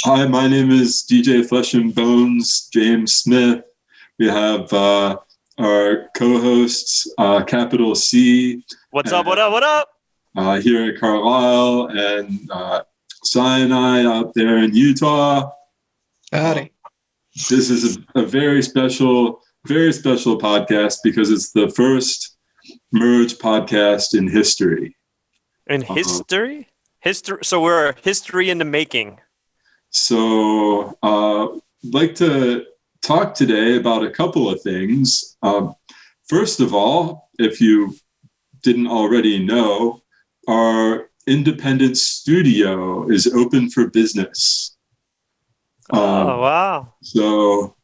Hi, my name is DJ Flesh and Bones, James Smith. We have our co-hosts, Capital C. What's up? What up? What up? Here at Carlisle, and Cyanide out there in Utah. Howdy. This is a very special podcast because it's the first merge podcast in history. In history? So we're a history in the making. So I'd like to talk today about a couple of things. First of all, if you didn't already know, our independent studio is open for business. Wow. So,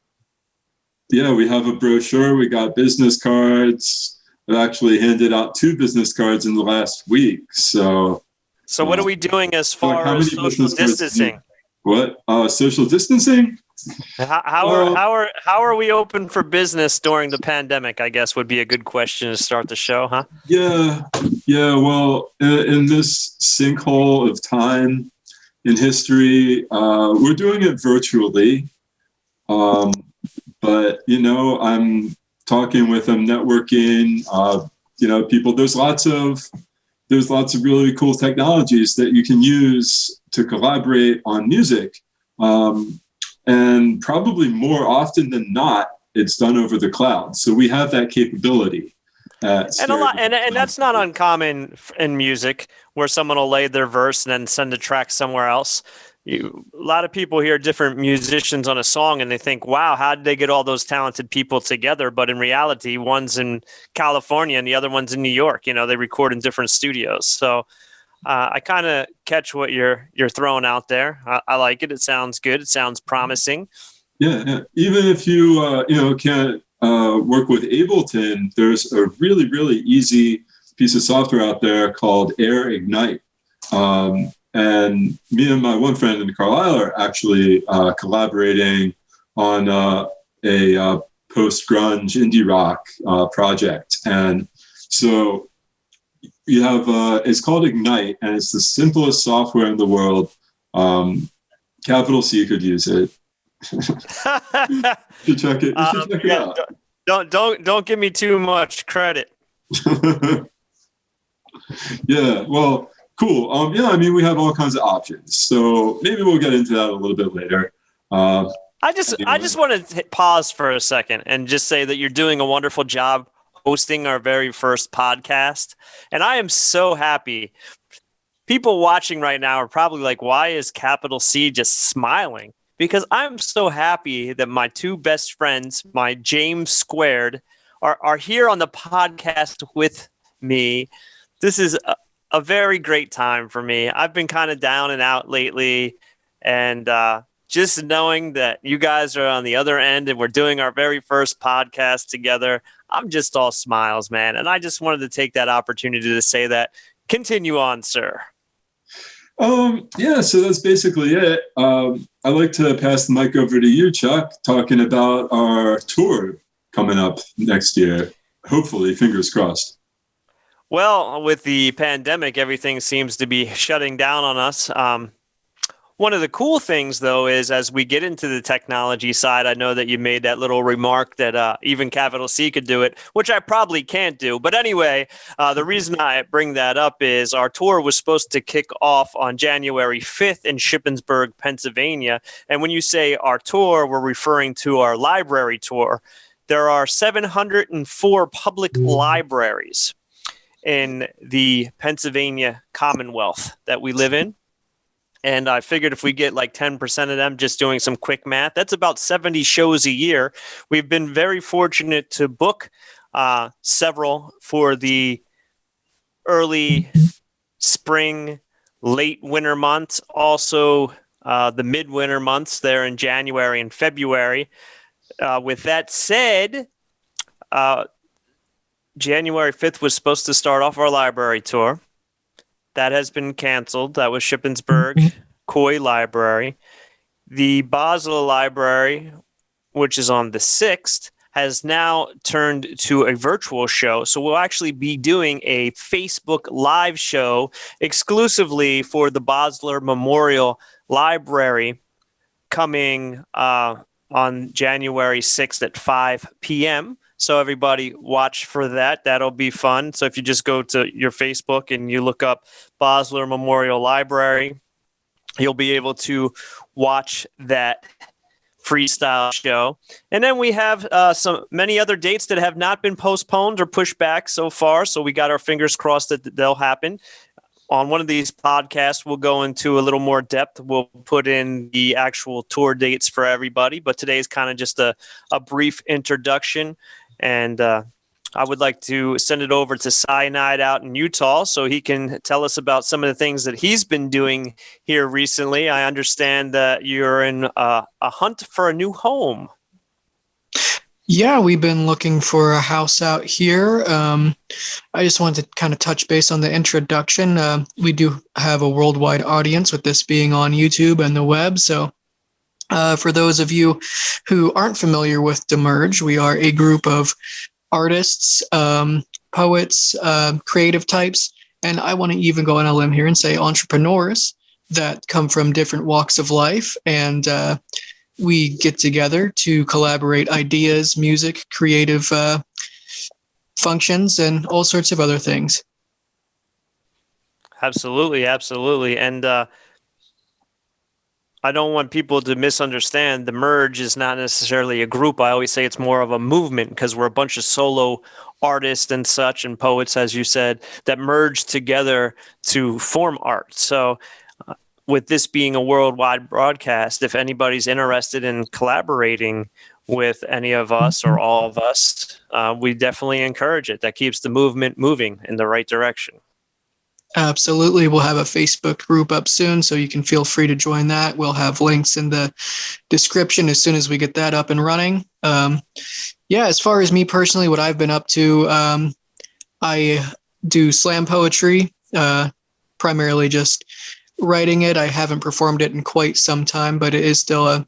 yeah, we have a brochure. We got business cards. I've actually handed out 2 business cards in the last week. So what are we doing as far as social distancing? What? Social distancing? How are we open for business during the pandemic, I guess, would be a good question to start the show, huh? Yeah. Well, in this sinkhole of time in history, we're doing it virtually. But, I'm talking with them, networking, people. There's lots of really cool technologies that you can use to collaborate on music. And probably more often than not, it's done over the cloud. So we have that capability. And that's not uncommon in music, where someone will lay their verse and then send the track somewhere else. A lot of people hear different musicians on a song and they think, wow, how did they get all those talented people together? But in reality, one's in California and the other one's in New York. They record in different studios. So I kind of catch what you're throwing out there. I like it. It sounds good. It sounds promising. Yeah. Even if you can't work with Ableton, there's a really, really easy piece of software out there called Air Ignite. And me and my one friend in Carlisle are actually collaborating on a post-grunge indie rock project. And so you have it's called Ignite, and it's the simplest software in the world. Capital C could use it. You should check it. Check it out. Don't give me too much credit. Yeah. Well. Cool. We have all kinds of options. So maybe we'll get into that a little bit later. I just want to pause for a second and just say that you're doing a wonderful job hosting our very first podcast. And I am so happy. People watching right now are probably like, why is Capital C just smiling? Because I'm so happy that my 2 best friends, my James Squared, are here on the podcast with me. This is a very great time for me. I've been kind of down and out lately, and just knowing that you guys are on the other end and we're doing our very first podcast together, I'm just all smiles, man. And I just wanted to take that opportunity to say that. Continue on, sir. Yeah, so that's basically it. I'd like to pass the mic over to you, Chuck, talking about our tour coming up next year. Hopefully, fingers crossed. Well, with the pandemic, everything seems to be shutting down on us. One of the cool things, though, is as we get into the technology side, I know that you made that little remark that even Capital C could do it, which I probably can't do. But anyway, the reason I bring that up is our tour was supposed to kick off on January 5th in Shippensburg, Pennsylvania. And when you say our tour, we're referring to our library tour. There are 704 public libraries in the Pennsylvania Commonwealth that we live in. And I figured if we get like 10% of them, just doing some quick math, that's about 70 shows a year. We've been very fortunate to book several for the early spring, late winter months, also the midwinter months there in January and February. With that said, January 5th was supposed to start off our library tour. That has been canceled. That was Shippensburg, Coy Library. The Basel Library, which is on the 6th, has now turned to a virtual show. So we'll actually be doing a Facebook live show exclusively for the Basler Memorial Library coming on January 6th at 5 p.m. So everybody watch for that. That'll be fun. So if you just go to your Facebook and you look up Bosler Memorial Library, you'll be able to watch that freestyle show. And then we have many other dates that have not been postponed or pushed back so far. So we got our fingers crossed that they'll happen. On one of these podcasts, we'll go into a little more depth. We'll put in the actual tour dates for everybody. But today is kind of just a brief introduction. And I would like to send it over to Cyanide out in Utah so he can tell us about some of the things that he's been doing here recently. I understand that you're in a hunt for a new home. Yeah, we've been looking for a house out here. I just wanted to kind of touch base on the introduction. We do have a worldwide audience with this being on YouTube and the web. So for those of you who aren't familiar with Demerge, we are a group of artists, poets, creative types, and I want to even go on a limb here and say entrepreneurs that come from different walks of life. And we get together to collaborate ideas, music, creative functions, and all sorts of other things. Absolutely, absolutely. And I don't want people to misunderstand. The Merge is not necessarily a group. I always say it's more of a movement because we're a bunch of solo artists and such and poets, as you said, that merge together to form art. So with this being a worldwide broadcast, if anybody's interested in collaborating with any of us or all of us, we definitely encourage it. That keeps the movement moving in the right direction. Absolutely. We'll have a Facebook group up soon, so you can feel free to join that. We'll have links in the description as soon as we get that up and running. As far as me personally, what I've been up to, I do slam poetry, primarily just writing it. I haven't performed it in quite some time, but it is still a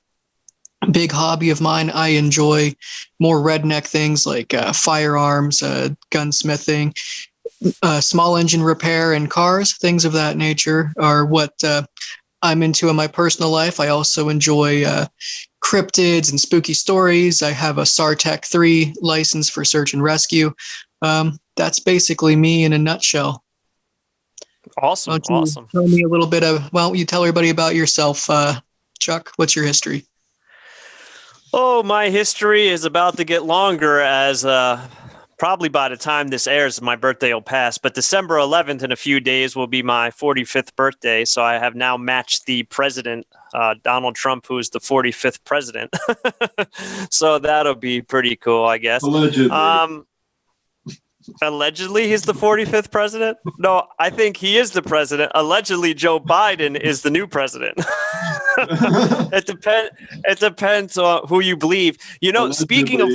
big hobby of mine. I enjoy more redneck things like firearms, gunsmithing, small engine repair and cars, things of that nature are what I'm into in my personal life. I also enjoy cryptids and spooky stories. I have a SARTEC 3 license for search and rescue. That's basically me in a nutshell. Awesome. Awesome. Tell me a little bit why don't you tell everybody about yourself, Chuck? What's your history? Oh, my history is about to get longer as probably by the time this airs, my birthday will pass. But December 11th in a few days will be my 45th birthday. So I have now matched the president, Donald Trump, who is the 45th president. So that'll be pretty cool, I guess. Allegedly. Allegedly, he's the 45th president? No, I think he is the president. Allegedly, Joe Biden is the new president. It depends on who you believe. You know, speaking of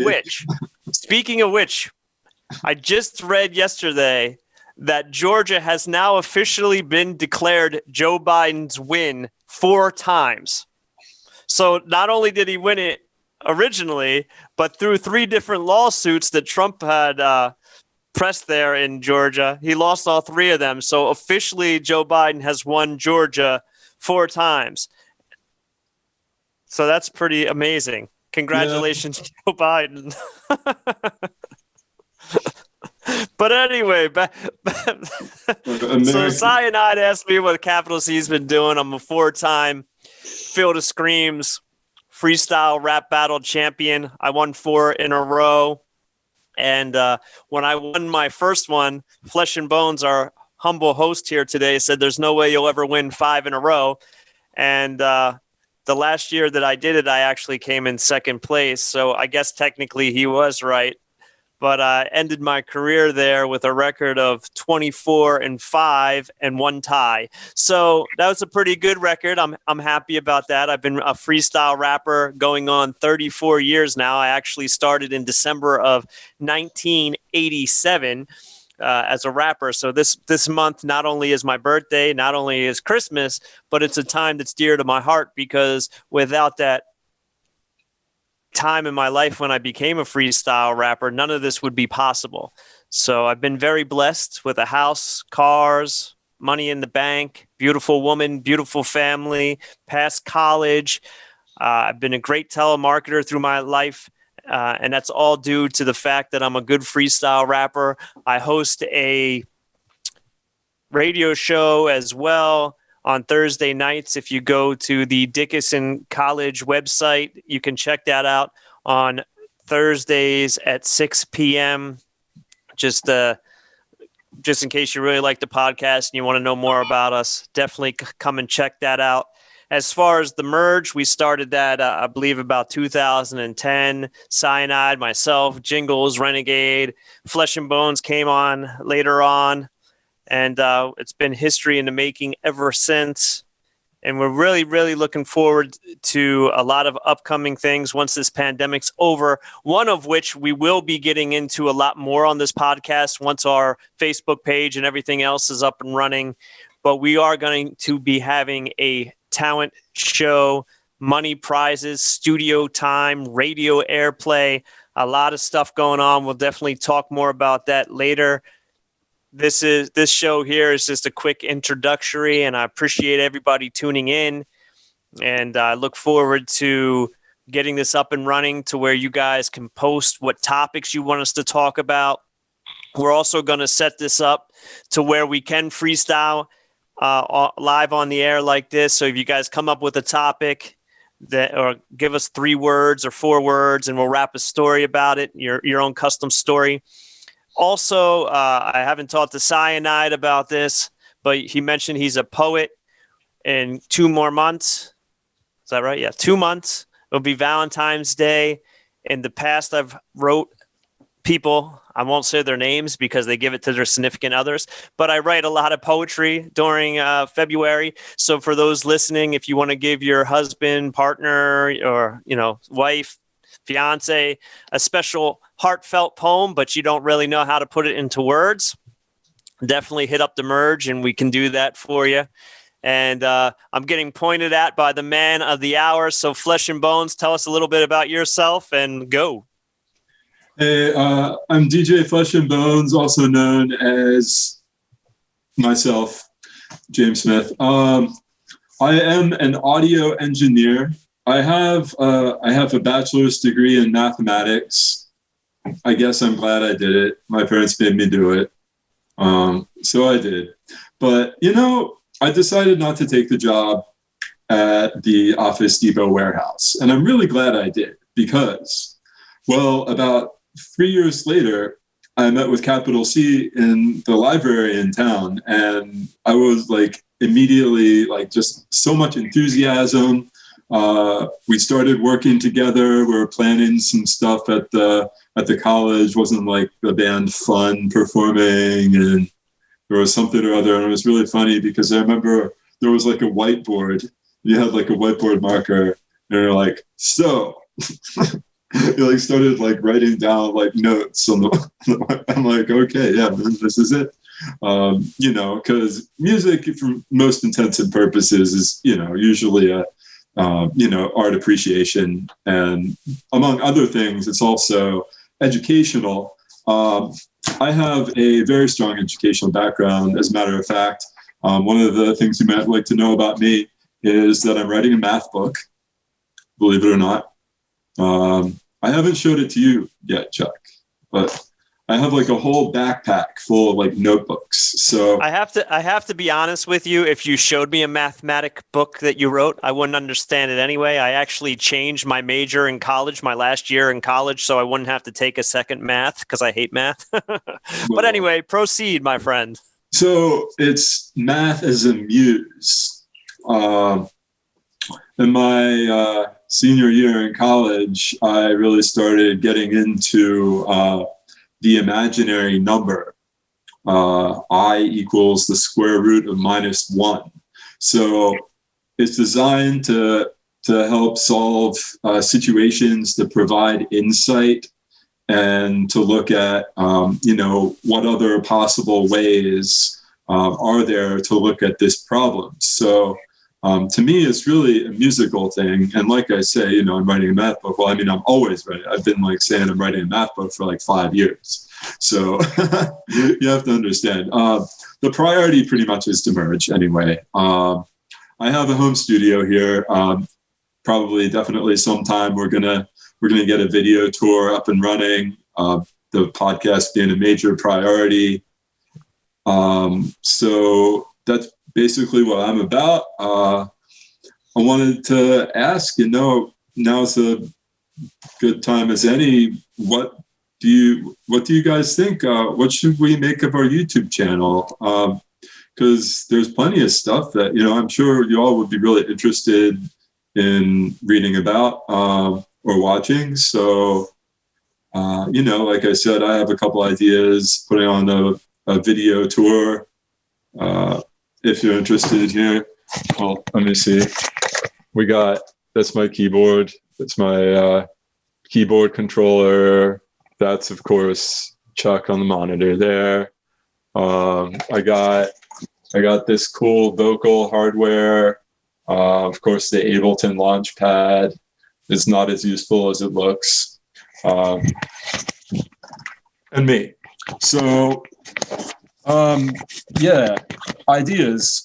which, I just read yesterday that Georgia has now officially been declared Joe Biden's win 4 times. So not only did he win it originally, but through 3 different lawsuits that Trump had pressed there in Georgia, he lost all 3 of them. So officially, Joe Biden has won Georgia 4 times. So that's pretty amazing. Congratulations, Joe Biden. But anyway, so Cyanide asked me what capital C's been doing. I'm a 4-time Field of Screams freestyle rap battle champion. I won 4 in a row. And when I won my first one, Flesh and Bones, our humble host here today, said there's no way you'll ever win 5 in a row. And the last year that I did it, I actually came in 2nd place. So I guess technically he was right. But I ended my career there with a record of 24-5 and 1 tie. So that was a pretty good record. I'm happy about that. I've been a freestyle rapper going on 34 years now. I actually started in December of 1987 as a rapper. So this month not only is my birthday, not only is Christmas, but it's a time that's dear to my heart because without that time in my life when I became a freestyle rapper, none of this would be possible. So I've been very blessed with a house, cars, money in the bank, beautiful woman, beautiful family, past college, I've been a great telemarketer through my life, and that's all due to the fact that I'm a good freestyle rapper. I host a radio show as well on Thursday nights. If you go to the Dickinson College website, you can check that out on Thursdays at 6 p.m. Just in case you really like the podcast and you want to know more about us, definitely come and check that out. As far as the merge, we started that, I believe, about 2010. Cyanide, myself, Jingles, Renegade, Flesh and Bones came on later on. And it's been history in the making ever since. And we're really, really looking forward to a lot of upcoming things once this pandemic's over, one of which we will be getting into a lot more on this podcast once our Facebook page and everything else is up and running. But we are going to be having a talent show, money prizes, studio time, radio airplay, a lot of stuff going on. We'll definitely talk more about that later. This show here is just a quick introductory, and I appreciate everybody tuning in. And I look forward to getting this up and running to where you guys can post what topics you want us to talk about. We're also going to set this up to where we can freestyle live on the air like this. So if you guys come up with a topic or give us 3 words or 4 words, and we'll wrap a story about it, your own custom story. Also, I haven't talked to Cyanide about this, but he mentioned he's a poet in 2 more months. Is that right? Yeah, 2 months. It'll be Valentine's Day. In the past, I've wrote people. I won't say their names because they give it to their significant others, but I write a lot of poetry during February. So for those listening, if you want to give your husband, partner, or wife, fiance a special heartfelt poem, but you don't really know how to put it into words, definitely hit up the merge and we can do that for you. And I'm getting pointed at by the man of the hour. So Flesh and Bones, tell us a little bit about yourself and go. Hey, I'm DJ Flesh and Bones, also known as myself, James Smith. I am an audio engineer. I have a bachelor's degree in mathematics. I guess I'm glad I did it. My parents made me do it. So I did. But, I decided not to take the job at the Office Depot warehouse. And I'm really glad I did because, about 3 years later, I met with Capital C in the library in town. And I was immediately just so much enthusiasm. We started working together. We were planning some stuff at the college. Wasn't the band fun performing, and there was something or other. And it was really funny because I remember there was a whiteboard. You had a whiteboard marker, and you're like, so you started writing down notes on the. I'm like, okay, yeah, this is it. Because music, for most intents and purposes, is usually a art appreciation, and among other things, it's also educational. I have a very strong educational background. As a matter of fact, one of the things you might like to know about me is that I'm writing a math book, believe it or not. I haven't showed it to you yet, Chuck, but I have a whole backpack full of notebooks. So I have to be honest with you. If you showed me a mathematic book that you wrote, I wouldn't understand it anyway. I actually changed my major in college, my last year in college, so I wouldn't have to take a second math because I hate math. But anyway, proceed, my friend. So it's math as a muse. In my senior year in college, I really started getting into the imaginary number, I equals the square root of -1. So it's designed to help solve situations, to provide insight, and to look at, what other possible ways are there to look at this problem. So to me, it's really a musical thing. And like I say, I'm writing a math book. Well, I'm always writing. I've been saying I'm writing a math book for 5 years. So you have to understand. The priority pretty much is to merge anyway. I have a home studio here. probably definitely sometime we're gonna get a video tour up and running. The podcast being a major priority. So that's basically what I'm about. I wanted to ask, now's a good time as any. What do you guys think? What should we make of our YouTube channel? Because there's plenty of stuff that, I'm sure you all would be really interested in reading about or watching. So, like I said, I have a couple ideas, putting on a video tour. If you're interested here, well, let me see. That's my keyboard. That's my keyboard controller. That's, of course, Chuck on the monitor there. I got this cool vocal hardware. Of course, the Ableton Launchpad is not as useful as it looks. And me. So, ideas.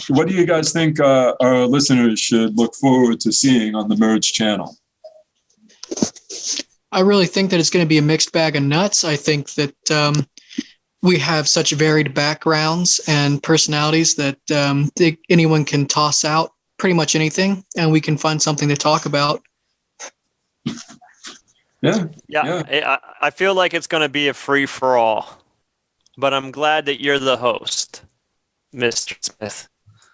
What do you guys think our listeners should look forward to seeing on the Merge channel? I really think that it's going to be a mixed bag of nuts. I think that we have such varied backgrounds and personalities that anyone can toss out pretty much anything, and we can find something to talk about. Yeah. I feel like it's going to be a free for all, but I'm glad that you're the host, Mr. Smith.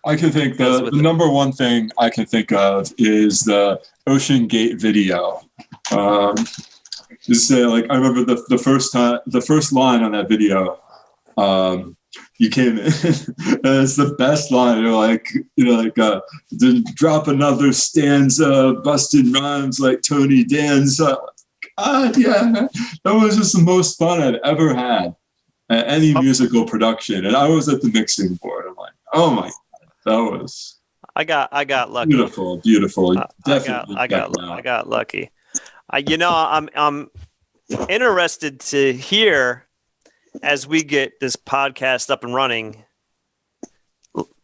I can think the number one thing I can think of is the Ocean Gate video. Just say, I remember the first line on that video. You came in, and it's the best line. To drop another stanza, busted rhymes like Tony Danza. That was just the most fun I've ever had at any musical production. And I was at the mixing board. I'm like, oh my God, that was. I got lucky. Beautiful. Definitely, I got lucky. I'm interested to hear, as we get this podcast up and running,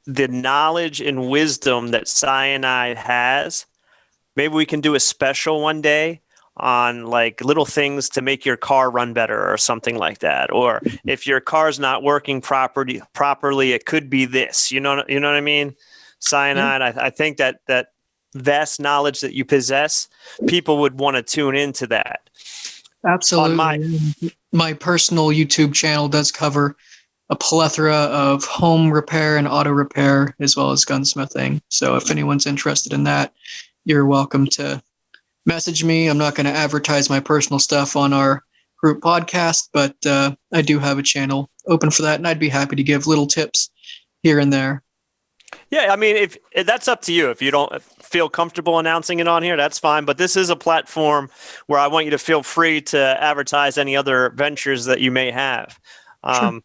the knowledge and wisdom that Cyanide has. Maybe we can do a special one day on little things to make your car run better or something like that. Or if your car's not working properly, it could be this. You know what I mean? Cyanide. Yeah. I think that vast knowledge that you possess, people would want to tune into that. Absolutely. My personal YouTube channel does cover a plethora of home repair and auto repair, as well as gunsmithing. So if anyone's interested in that, you're welcome to message me. I'm not going to advertise my personal stuff on our group podcast, but I do have a channel open for that, and I'd be happy to give little tips here and there. Yeah, I mean, if that's up to you. If you don't feel comfortable announcing it on here, that's fine. But this is a platform where I want you to feel free to advertise any other ventures that you may have. Sure.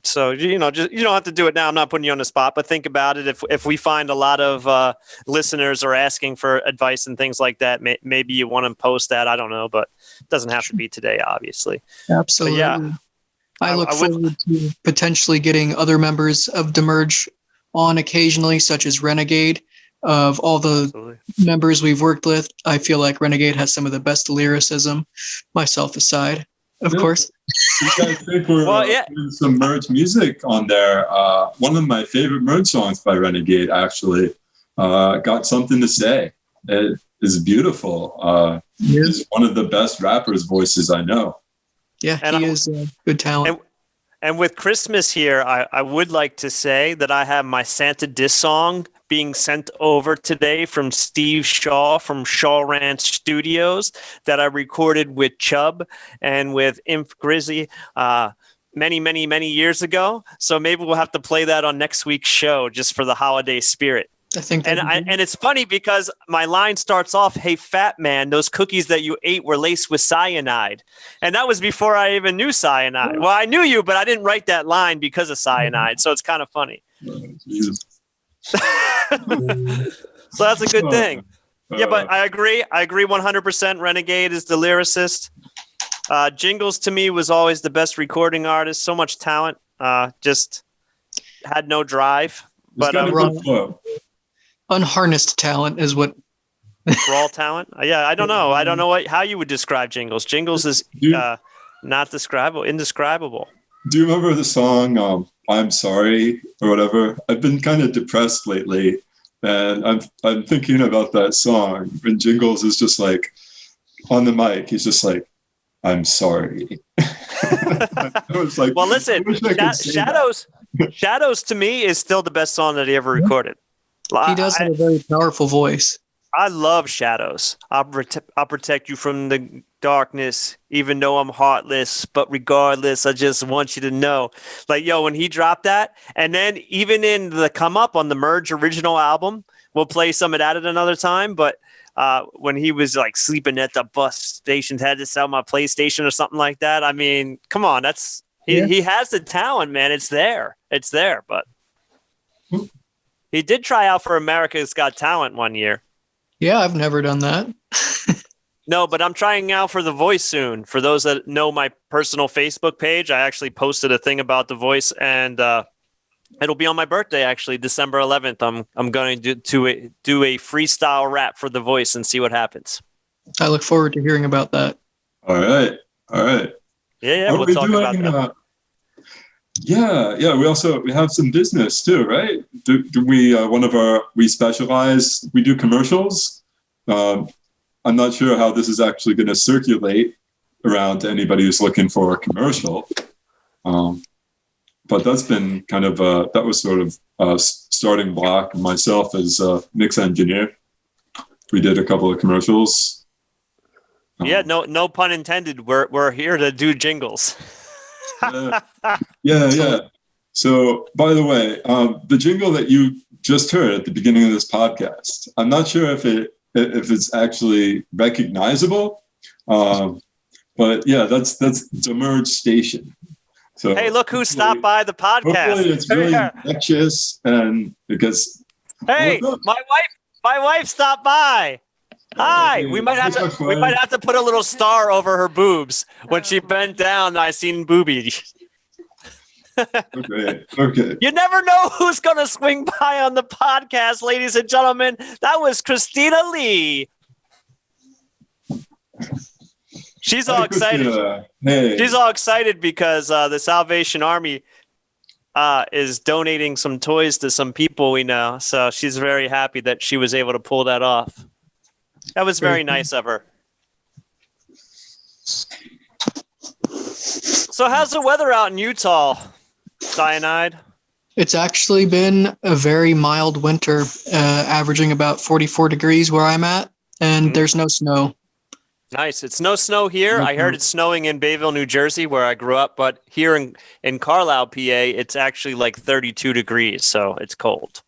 So, just you don't have to do it now. I'm not putting you on the spot, but think about it. If we find a lot of listeners are asking for advice and things like that, maybe you want to post that. I don't know, but it doesn't have to be today, obviously. Absolutely. But yeah, I look forward to potentially getting other members of Demerge on occasionally, such as Renegade. Of all the members we've worked with, I feel like Renegade has some of the best lyricism, myself aside, of course. You guys think we're doing some Merge music on there? One of my favorite Merge songs by Renegade, actually, Got Something to Say. It is beautiful. He's one of the best rappers' voices I know. Yeah, he is a good talent. And with Christmas here, I would like to say that I have my Santa Diss song being sent over today from Steve Shaw from Shaw Ranch Studios that I recorded with Chubb and with Imp Grizzy many, many, many years ago. So maybe we'll have to play that on next week's show just for the holiday spirit. I think and it's funny because my line starts off, "Hey, fat man, those cookies that you ate were laced with cyanide." And that was before I even knew cyanide. Well, I knew you, but I didn't write that line because of cyanide. So it's kind of funny. So that's a good thing. Yeah, but I agree 100%. Renegade is the lyricist. Jingles to me was always the best recording artist. So much talent, just had no drive. But unharnessed talent is what Raw talent? Yeah, I don't know. I don't know how you would describe Jingles. Jingles is not describable, indescribable. Do you remember the song "I'm Sorry" or whatever? I've been kind of depressed lately, and I'm thinking about that song. And Jingles is just like on the mic. He's just like, "I'm sorry." I was like, well, listen, I wish I could say that. Shadows to me is still the best song that he ever recorded. He does have a very powerful voice. I love Shadows. I'll protect you from the darkness, even though I'm heartless. But regardless, I just want you to know. Like, yo, when he dropped that, and then even in the Come Up on the Merge original album, we'll play some of that at another time. But when he was like sleeping at the bus station, had to sell my PlayStation or something like that. I mean, come on, he has the talent, man. It's there. But he did try out for America's Got Talent one year. Yeah, I've never done that. No, but I'm trying out for The Voice soon. For those that know my personal Facebook page, I actually posted a thing about The Voice, and it'll be on my birthday, actually, December 11th. I'm going to do a freestyle rap for The Voice and see what happens. I look forward to hearing about that. All right. Yeah, we'll talk about that. Yeah. We have some business too, right? Do we we specialize? We do commercials. I'm not sure how this is actually going to circulate around to anybody who's looking for a commercial. But that's been kind of that was sort of a starting block. Myself as a mix engineer, we did a couple of commercials. Yeah, no pun intended. We're here to do jingles. Yeah. So, by the way, the jingle that you just heard at the beginning of this podcast, I'm not sure if it's actually recognizable, but yeah, that's the Merge station. So, hey, look who stopped by the podcast! Hopefully, it's really infectious and it gets. Hey, my wife stopped by. Hi. We might have to put a little star over her boobs. When she bent down, I seen booby. Okay. You never know who's gonna swing by on the podcast, ladies and gentlemen. That was Christina Lee. She's all excited. Hey. She's all excited because the Salvation Army is donating some toys to some people we know. So she's very happy that she was able to pull that off. That was very nice of her. So how's the weather out in Utah, Cyanide? It's actually been a very mild winter, averaging about 44 degrees where I'm at, and there's no snow. Nice. It's no snow here. I heard it's snowing in Bayville, New Jersey, where I grew up, but here in Carlisle, PA, it's actually like 32 degrees, so it's cold.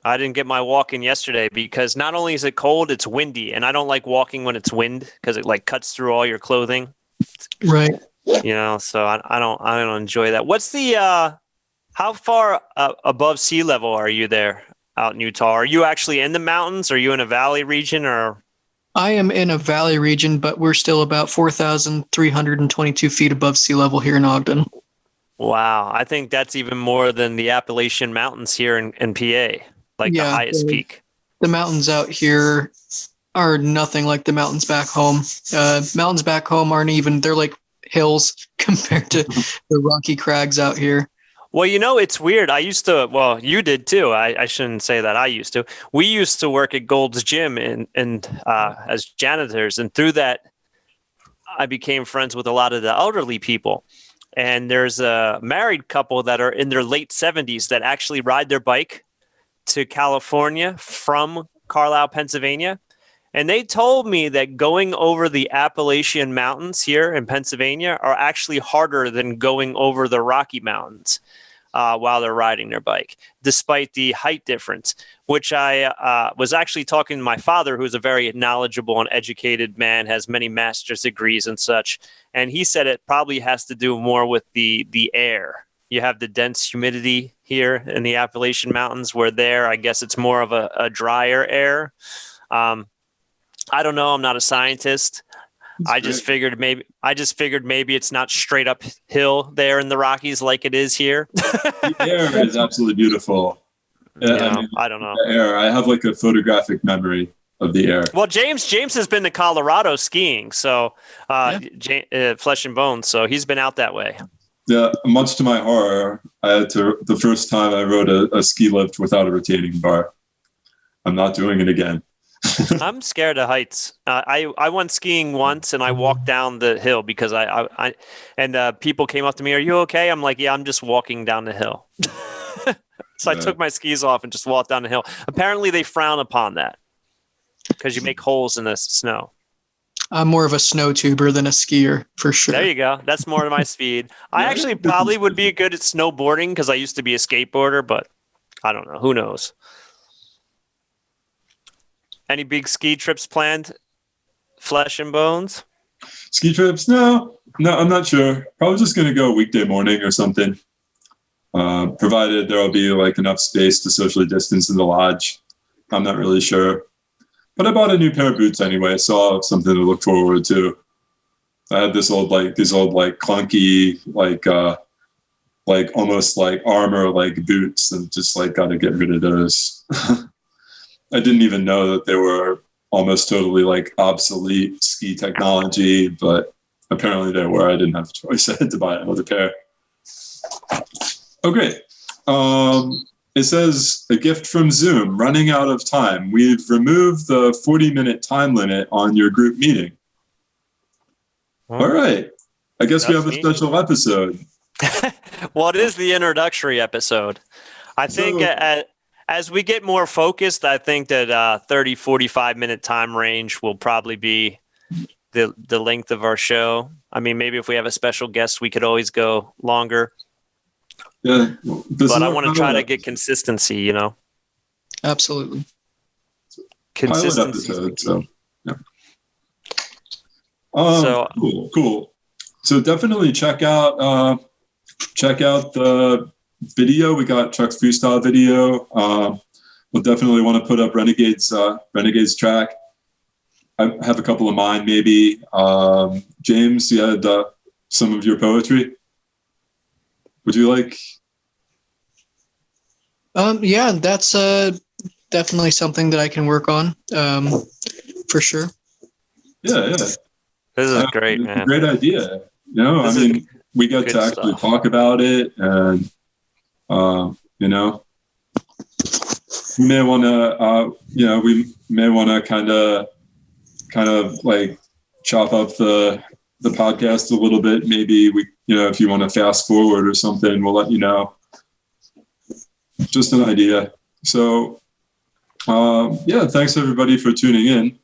I didn't get my walk in yesterday because not only is it cold, it's windy, and I don't like walking when it's wind because it like cuts through all your clothing. Right. You know, so I don't enjoy that. What's the how far above sea level are you there out in Utah? Are you actually in the mountains? Are you in a valley region or? I am in a valley region, but we're still about 4,322 feet above sea level here in Ogden. Wow. I think that's even more than the Appalachian Mountains here in PA, like the highest peak. The mountains out here are nothing like the mountains back home. Mountains back home aren't even, they're like hills compared to the rocky crags out here. Well, you know, it's weird. I used to, well, you did too. I shouldn't say that I used to. We used to work at Gold's Gym and as janitors. And through that, I became friends with a lot of the elderly people. And there's a married couple that are in their late 70s that actually ride their bike to California from Carlisle, Pennsylvania. And they told me that going over the Appalachian Mountains here in Pennsylvania are actually harder than going over the Rocky Mountains while they're riding their bike, despite the height difference, which I was actually talking to my father, who's a very knowledgeable and educated man, has many master's degrees and such. And he said it probably has to do more with the air. You have the dense humidity here in the Appalachian Mountains, where there, I guess it's more of a drier air. I don't know. I'm not a scientist. I just figured maybe it's not straight uphill there in the Rockies like it is here. The air is absolutely beautiful. Yeah, I mean, I don't know. the air. I have like a photographic memory of the air. Well, James has been to Colorado skiing, so Flesh and Bones. So he's been out that way. Yeah, much to my horror, I had to the first time I rode a ski lift without a retaining bar. I'm not doing it again. I'm scared of heights. I went skiing once and I walked down the hill because people came up to me, "Are you okay?" I'm like, "Yeah, I'm just walking down the hill." So I took my skis off and just walked down the hill. Apparently, they frown upon that because you make holes in the snow. I'm more of a snow tuber than a skier, for sure. There you go. That's more of my speed. I actually probably would be good at snowboarding because I used to be a skateboarder, but I don't know. Who knows? Any big ski trips planned? Flesh and Bones? Ski trips? No, I'm not sure. Probably just going to go weekday morning or something. Provided there will be like enough space to socially distance in the lodge. I'm not really sure. But I bought a new pair of boots anyway, so I'll have something to look forward to. I had these old clunky, like almost like armor like boots, and just like got to get rid of those. I didn't even know that they were almost totally like obsolete ski technology, but apparently they were. I didn't have a choice. I had to buy another pair. Oh, great. It says a gift from Zoom, running out of time. We've removed the 40-minute time limit on your group meeting. All right. I guess we have a special episode. Well, it is the introductory episode. I think as we get more focused, I think that 30, 45-minute time range will probably be the length of our show. I mean, maybe if we have a special guest, we could always go longer. Yeah, but I want to try to get consistency, you know. Absolutely. Consistency. Episode, so yeah. Cool. So definitely check out the video. We got Chuck's freestyle video. We'll definitely want to put up Renegade's track. I have a couple of mine, maybe. James, you had some of your poetry. Would you like? Yeah, that's definitely something that I can work on, for sure. Yeah. This is great, man. Great idea. You know, I mean, we got to actually talk about it, and you know, we may want to, kind of like chop up the podcast a little bit. Maybe if you want to fast forward or something, we'll let you know. Just an idea. So, thanks everybody for tuning in.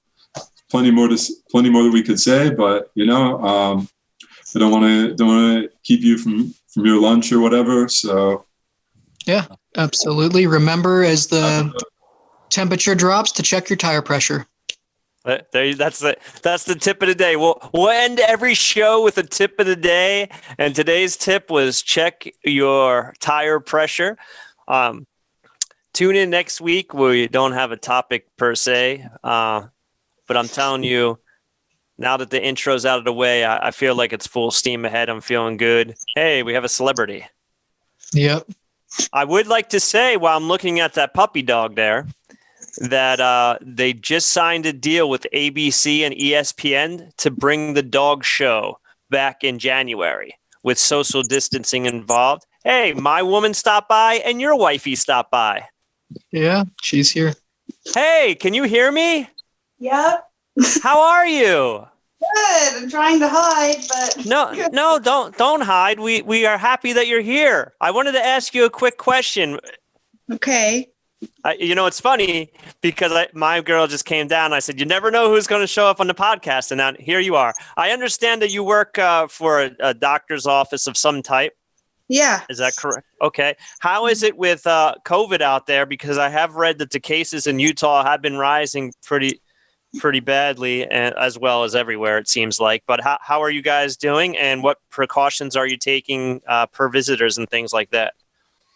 Plenty more that we could say, but I don't want to keep you from your lunch or whatever. So, yeah, absolutely. Remember, as the temperature drops, to check your tire pressure. That's the tip of the day. We'll end every show with a tip of the day, and today's tip was check your tire pressure. Tune in next week where we don't have a topic per se, but I'm telling you, now that the intro's out of the way, I feel like it's full steam ahead. I'm feeling good. Hey, we have a celebrity. Yep. I would like to say, while I'm looking at that puppy dog there, that they just signed a deal with ABC and ESPN to bring the dog show back in January with social distancing involved. Hey, my woman stopped by and your wifey stopped by. Yeah, she's here. Hey, can you hear me? Yep. How are you? Good. I'm trying to hide, but no, don't hide. We are happy that you're here. I wanted to ask you a quick question. Okay. It's funny because my girl just came down. And I said, you never know who's going to show up on the podcast. And now here you are. I understand that you work for a doctor's office of some type. Yeah. Is that correct? Okay. How is it with COVID out there? Because I have read that the cases in Utah have been rising pretty badly, and as well as everywhere, it seems like. But how are you guys doing? And what precautions are you taking per visitors and things like that?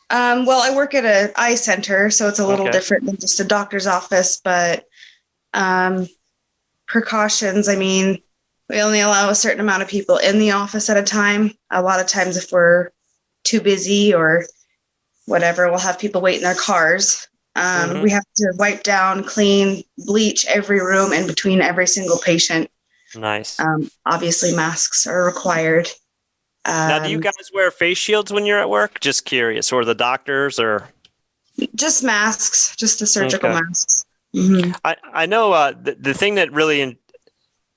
Well, I work at an eye center, so it's a little different than just a doctor's office, but precautions, I mean, we only allow a certain amount of people in the office at a time. A lot of times if we're too busy or whatever. We'll have people wait in their cars. We have to wipe down, clean, bleach every room in between every single patient. Nice. Obviously, masks are required. Now, do you guys wear face shields when you're at work? Just curious, or the doctors, or just masks, just the surgical Okay. masks. Mm-hmm. I know the thing that really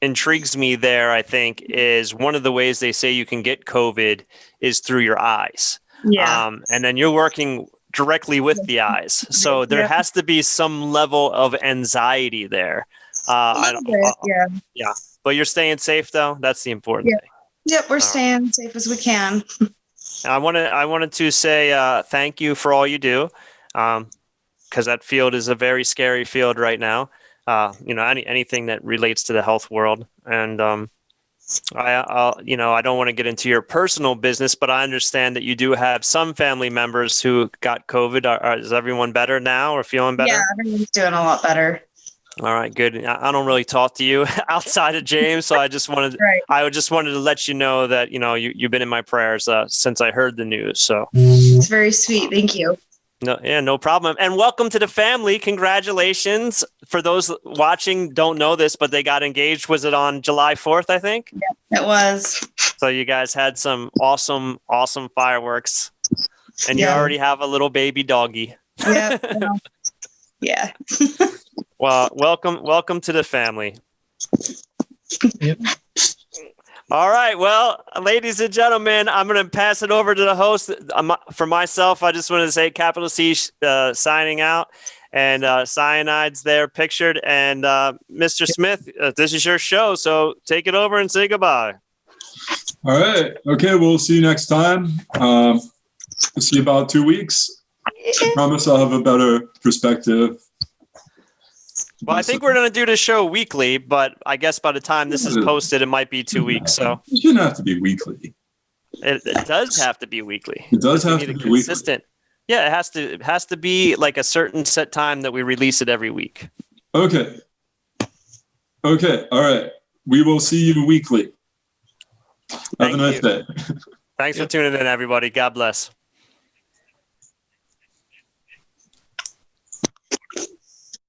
intrigues me there, I think, is one of the ways they say you can get COVID is through your eyes. Yeah. And then you're working directly with the eyes. So there Yeah. has to be some level of anxiety there. Yeah. But you're staying safe, though. That's the important Yeah. thing. Yep, we're staying safe as we can. I wanted to say thank you for all you do, because that field is a very scary field right now. Anything that relates to the health world, and I don't want to get into your personal business, but I understand that you do have some family members who got COVID. Is everyone better now or feeling better? Yeah, everyone's doing a lot better. All right, good. I don't really talk to you outside of James, so I just wanted to let you know that you've been in my prayers since I heard the news. So It's very sweet. Thank you. no problem. And welcome to the family. Congratulations. For those watching, don't know this, but they got engaged. Was it on July 4th, I think? Yeah, it was. So you guys had some awesome fireworks, and you Yeah. already have a little baby doggy. Yeah. Yeah. Well, welcome to the family. Yep. All right. Well, ladies and gentlemen, I'm going to pass it over to the host. For myself, I just wanted to say Capital C signing out, and Cyanide's there pictured. And Mr. Smith, this is your show, so take it over and say goodbye. All right. Okay. We'll see you next time. We'll see you about 2 weeks. I promise I'll have a better perspective. Well, I think we're going to do the show weekly, but I guess by the time this is posted, it might be 2 weeks. So It shouldn't have to be weekly. it does have to be weekly. It does have We to need be a weekly. consistent. Yeah, it has to be like a certain set time that we release it every week. Okay. All right. We will see you weekly. Have Thank a nice you. day. Thanks for tuning in, everybody. God bless.